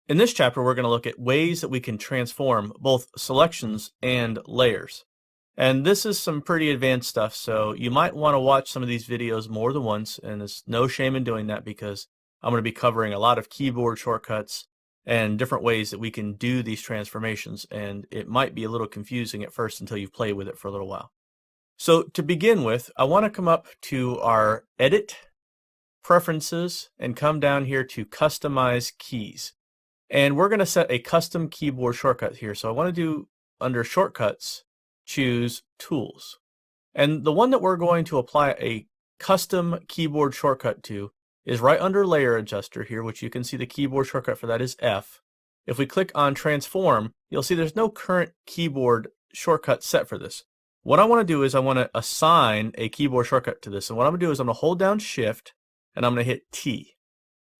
In this chapter, we're going to look at ways that we can transform both selections and layers. And this is some pretty advanced stuff, so you might want to watch some of these videos more than once, and there's no shame in doing that because I'm going to be covering a lot of keyboard shortcuts and different ways that we can do these transformations, and it might be a little confusing at first until you've played with it for a little while. So to begin with, I want to come up to our Edit, Preferences, and come down here to Customize Keys. And we're going to set a custom keyboard shortcut here. So I want to do, under Shortcuts, choose Tools. And the one that we're going to apply a custom keyboard shortcut to is right under Layer Adjuster here, which you can see the keyboard shortcut for that is F. If we click on Transform, you'll see there's no current keyboard shortcut set for this. What I want to do is I want to assign a keyboard shortcut to this. And what I'm going to do is I'm going to hold down Shift and I'm going to hit T.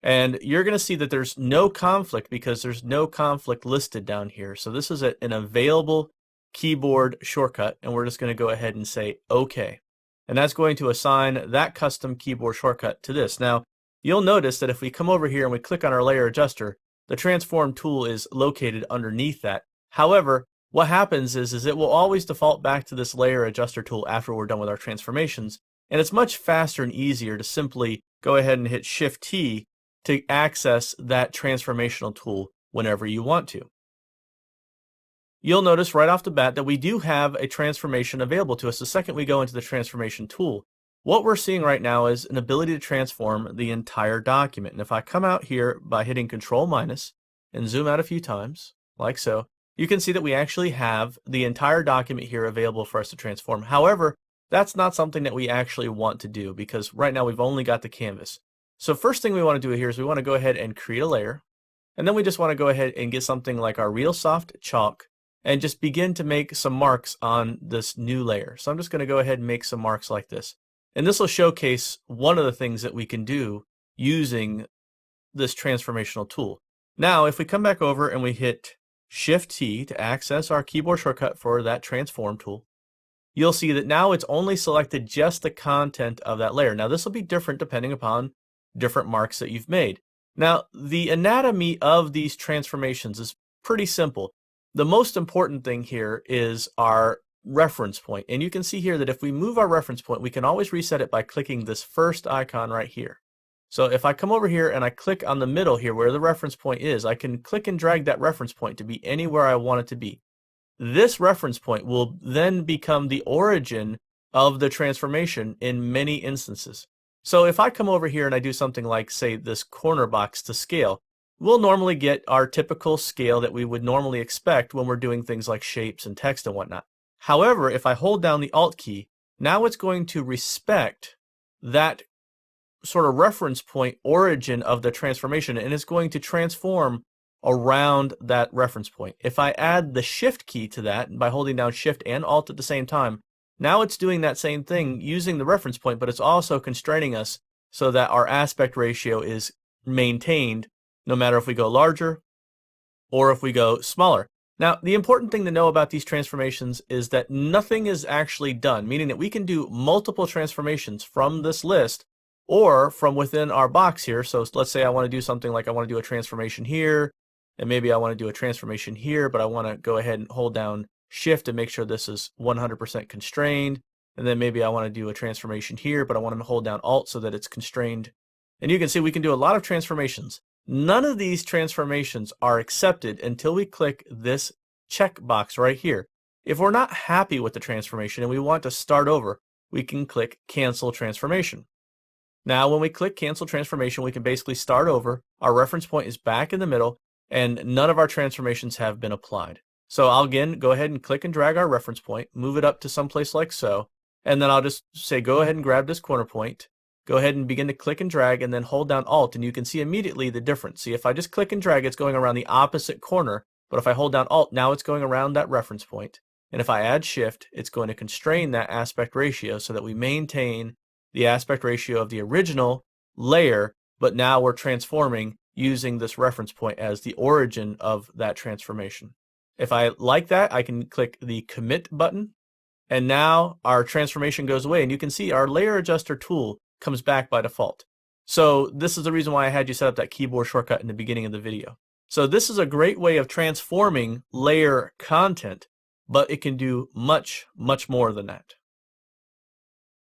And you're going to see that there's no conflict because there's no conflict listed down here. So this is an available keyboard shortcut, and we're just going to go ahead and say OK. And that's going to assign that custom keyboard shortcut to this. Now, you'll notice that if we come over here and we click on our layer adjuster, the transform tool is located underneath that. However, what happens is it will always default back to this layer adjuster tool after we're done with our transformations. And it's much faster and easier to simply go ahead and hit Shift T to access that transformational tool whenever you want to. You'll notice right off the bat that we do have a transformation available to us the second we go into the transformation tool. What we're seeing right now is an ability to transform the entire document. And if I come out here by hitting Control- and zoom out a few times, like so, you can see that we actually have the entire document here available for us to transform. However, that's not something that we actually want to do because right now we've only got the canvas. So first thing we want to do here is we want to go ahead and create a layer, and then we just want to go ahead and get something like our Real Soft Chalk and just begin to make some marks on this new layer. So I'm just going to go ahead and make some marks like this. And this will showcase one of the things that we can do using this transformational tool. Now, if we come back over and we hit Shift T to access our keyboard shortcut for that transform tool, you'll see that now it's only selected just the content of that layer. Now, this will be different depending upon different marks that you've made. Now, the anatomy of these transformations is pretty simple. The most important thing here is our reference point. And you can see here that if we move our reference point, we can always reset it by clicking this first icon right here. So if I come over here and I click on the middle here where the reference point is, I can click and drag that reference point to be anywhere I want it to be. This reference point will then become the origin of the transformation in many instances. So if I come over here and I do something like, say, this corner box to scale, we'll normally get our typical scale that we would normally expect when we're doing things like shapes and text and whatnot. However, if I hold down the Alt key, now it's going to respect that sort of reference point origin of the transformation, and it's going to transform around that reference point. If I add the Shift key to that by holding down Shift and Alt at the same time, now it's doing that same thing using the reference point, but it's also constraining us so that our aspect ratio is maintained no matter if we go larger or if we go smaller. Now, the important thing to know about these transformations is that nothing is actually done, meaning that we can do multiple transformations from this list or from within our box here. So let's say I want to do something like I want to do a transformation here, and maybe I want to do a transformation here, but I want to go ahead and hold down Shift to make sure this is 100% constrained. And then maybe I want to do a transformation here, but I want to hold down Alt so that it's constrained. And you can see we can do a lot of transformations. None of these transformations are accepted until we click this checkbox right here. If we're not happy with the transformation and we want to start over, we can click Cancel Transformation. Now, when we click Cancel Transformation, we can basically start over. Our reference point is back in the middle, and none of our transformations have been applied. So I'll again go ahead and click and drag our reference point, move it up to someplace like so, and then I'll just say go ahead and grab this corner point, go ahead and begin to click and drag, and then hold down Alt, and you can see immediately the difference. See, if I just click and drag, it's going around the opposite corner, but if I hold down Alt, now it's going around that reference point. And if I add Shift, it's going to constrain that aspect ratio so that we maintain the aspect ratio of the original layer, but now we're transforming using this reference point as the origin of that transformation. If I like that, I can click the Commit button, and now our transformation goes away, and you can see our Layer Adjuster tool comes back by default. So this is the reason why I had you set up that keyboard shortcut in the beginning of the video. So this is a great way of transforming layer content, but it can do much, much more than that.